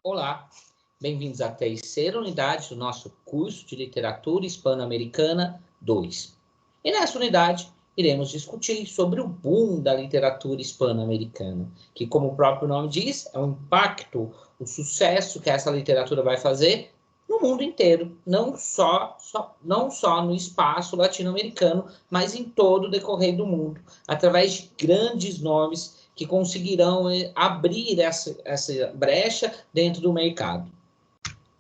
Olá, bem-vindos à terceira unidade do nosso curso de Literatura Hispano-Americana 2. E nessa unidade, iremos discutir sobre o boom da literatura hispano-americana, que, como o próprio nome diz, é o impacto, o sucesso que essa literatura vai fazer no mundo inteiro, não só no espaço latino-americano, mas em todo o decorrer do mundo, através de grandes nomes que conseguirão abrir essa brecha dentro do mercado.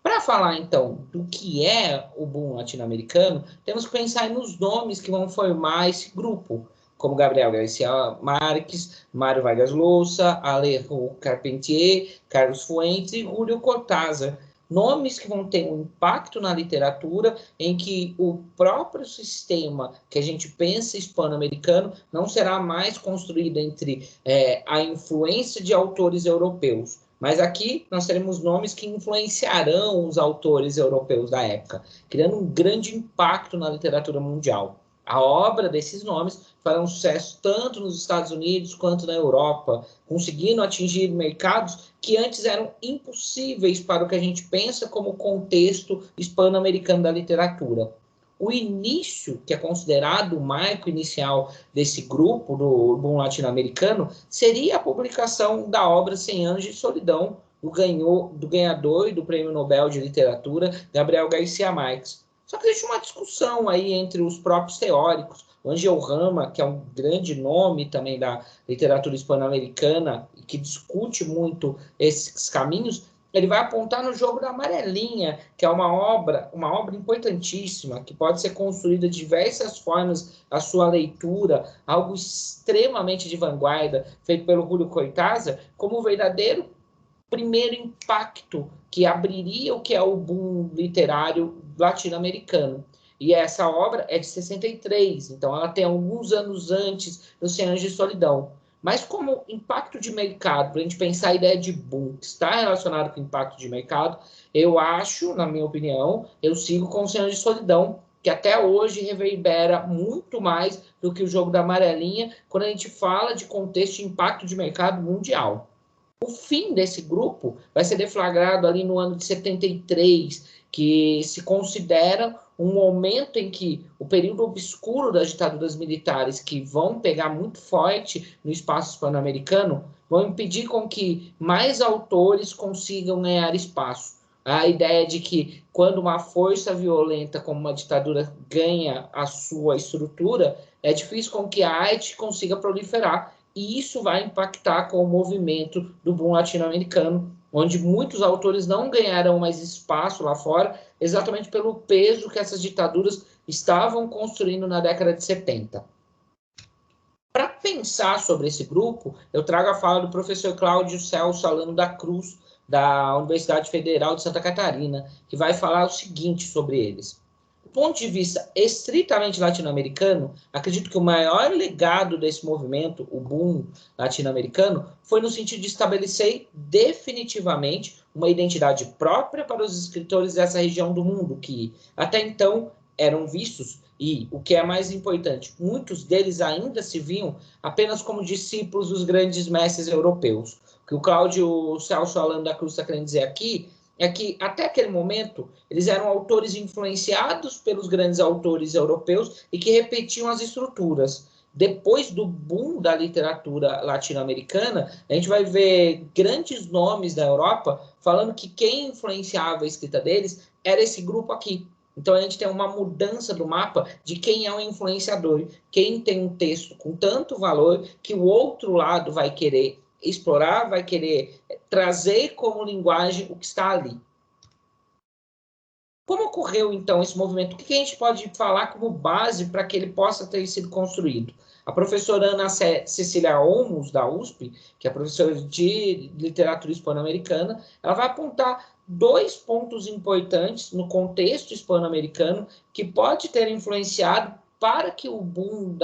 Para falar, então, do que é o boom latino-americano, temos que pensar nos nomes que vão formar esse grupo, como Gabriel Garcia Marques, Mário Vargas Llosa, Alejo Carpentier, Carlos Fuentes e Julio Cortázar. Nomes que vão ter um impacto na literatura em que o próprio sistema que a gente pensa hispano-americano não será mais construído entre a influência de autores europeus. Mas aqui nós teremos nomes que influenciarão os autores europeus da época, criando um grande impacto na literatura mundial. A obra desses nomes fará um sucesso tanto nos Estados Unidos quanto na Europa, conseguindo atingir mercados que antes eram impossíveis para o que a gente pensa como contexto hispano-americano da literatura. O início, que é considerado o marco inicial desse grupo do boom latino-americano, seria a publicação da obra 100 Anos de Solidão, do ganhador do Prêmio Nobel de Literatura, Gabriel Garcia Marques. Só que existe uma discussão aí entre os próprios teóricos. O Angel Rama, que é um grande nome também da literatura hispano-americana, que discute muito esses caminhos, ele vai apontar no Jogo da Amarelinha, que é uma obra importantíssima, que pode ser construída de diversas formas a sua leitura, algo extremamente de vanguarda, feito pelo Julio Cortázar, como o verdadeiro primeiro impacto que abriria o que é o boom literário latino-americano. E essa obra é de 63, então ela tem alguns anos antes do 100 Anos de Solidão. Mas como impacto de mercado, para a gente pensar a ideia de boom, que está relacionado com impacto de mercado, eu acho, na minha opinião, eu sigo com o 100 Anos de Solidão, que até hoje reverbera muito mais do que o Jogo da Amarelinha, quando a gente fala de contexto de impacto de mercado mundial. O fim desse grupo vai ser deflagrado ali no ano de 73, que se considera um momento em que o período obscuro das ditaduras militares, que vão pegar muito forte no espaço hispano-americano, vão impedir com que mais autores consigam ganhar espaço. A ideia de que quando uma força violenta como uma ditadura ganha a sua estrutura, é difícil com que a arte consiga proliferar, e isso vai impactar com o movimento do boom latino-americano, onde muitos autores não ganharão mais espaço lá fora, exatamente pelo peso que essas ditaduras estavam construindo na década de 70. Para pensar sobre esse grupo, eu trago a fala do professor Cláudio Celso Alano da Cruz, da Universidade Federal de Santa Catarina, que vai falar o seguinte sobre eles. Do ponto de vista estritamente latino-americano, acredito que o maior legado desse movimento, o boom latino-americano, foi no sentido de estabelecer definitivamente uma identidade própria para os escritores dessa região do mundo, que até então eram vistos, e o que é mais importante, muitos deles ainda se viam apenas como discípulos dos grandes mestres europeus. O que o Cláudio Celso Alano da Cruz está querendo dizer aqui é que, até aquele momento, eles eram autores influenciados pelos grandes autores europeus e que repetiam as estruturas. Depois do boom da literatura latino-americana, a gente vai ver grandes nomes da Europa falando que quem influenciava a escrita deles era esse grupo aqui. Então, a gente tem uma mudança do mapa de quem é o influenciador, quem tem um texto com tanto valor que o outro lado vai querer explorar, vai querer trazer como linguagem o que está ali. Como ocorreu, então, esse movimento? O que a gente pode falar como base para que ele possa ter sido construído? A professora Ana Cecília Olmos, da USP, que é professora de literatura hispano-americana, ela vai apontar dois pontos importantes no contexto hispano-americano que pode ter influenciado para que o boom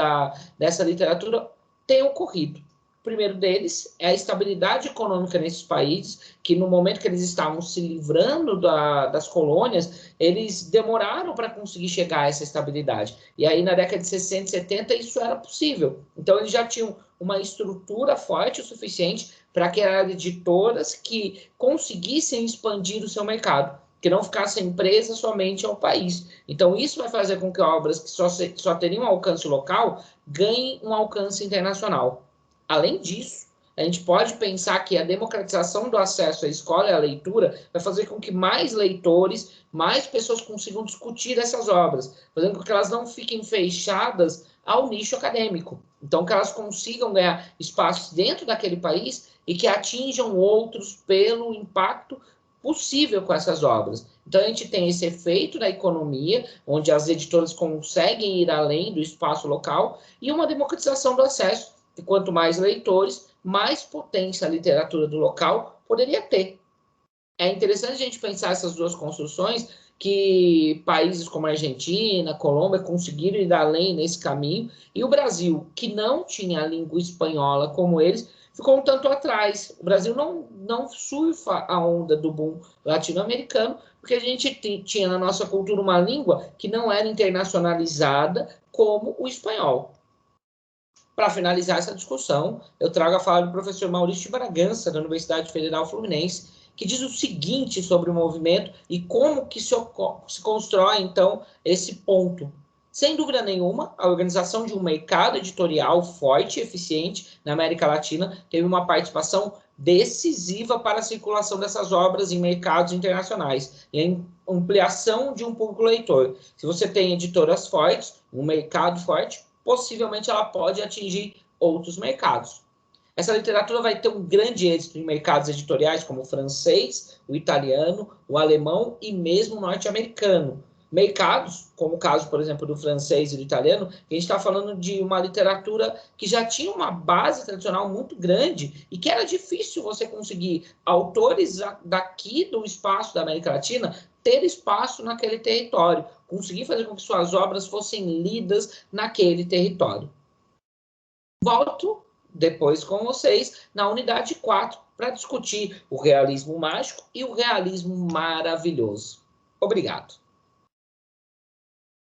dessa literatura tenha ocorrido. O primeiro deles é a estabilidade econômica nesses países, que no momento que eles estavam se livrando das colônias, eles demoraram para conseguir chegar a essa estabilidade. E aí, na década de 60 e 70, isso era possível. Então, eles já tinham uma estrutura forte o suficiente para criar editoras que conseguissem expandir o seu mercado, que não ficassem presas somente ao país. Então, isso vai fazer com que obras que só teriam alcance local ganhem um alcance internacional. Além disso, a gente pode pensar que a democratização do acesso à escola e à leitura vai fazer com que mais leitores, mais pessoas consigam discutir essas obras, fazendo com que elas não fiquem fechadas ao nicho acadêmico. Então, que elas consigam ganhar espaços dentro daquele país e que atinjam outros pelo impacto possível com essas obras. Então, a gente tem esse efeito da economia, onde as editoras conseguem ir além do espaço local, e uma democratização do acesso, que quanto mais leitores, mais potência a literatura do local poderia ter. É interessante a gente pensar essas duas construções, que países como a Argentina, Colômbia conseguiram ir além nesse caminho, e o Brasil, que não tinha a língua espanhola como eles, ficou um tanto atrás. O Brasil não surfa a onda do boom latino-americano, porque a gente tinha na nossa cultura uma língua que não era internacionalizada como o espanhol. Para finalizar essa discussão, eu trago a fala do professor Maurício de Bragança, da Universidade Federal Fluminense, que diz o seguinte sobre o movimento e como que se constrói, então, esse ponto. Sem dúvida nenhuma, a organização de um mercado editorial forte e eficiente na América Latina teve uma participação decisiva para a circulação dessas obras em mercados internacionais e a ampliação de um público leitor. Se você tem editoras fortes, um mercado forte, possivelmente ela pode atingir outros mercados. Essa literatura vai ter um grande êxito em mercados editoriais como o francês, o italiano, o alemão e mesmo o norte-americano. Mercados, como o caso, por exemplo, do francês e do italiano, que a gente está falando de uma literatura que já tinha uma base tradicional muito grande e que era difícil você conseguir autores daqui do espaço da América Latina ter espaço naquele território, conseguir fazer com que suas obras fossem lidas naquele território. Volto depois com vocês na unidade 4 para discutir o realismo mágico e o realismo maravilhoso. Obrigado.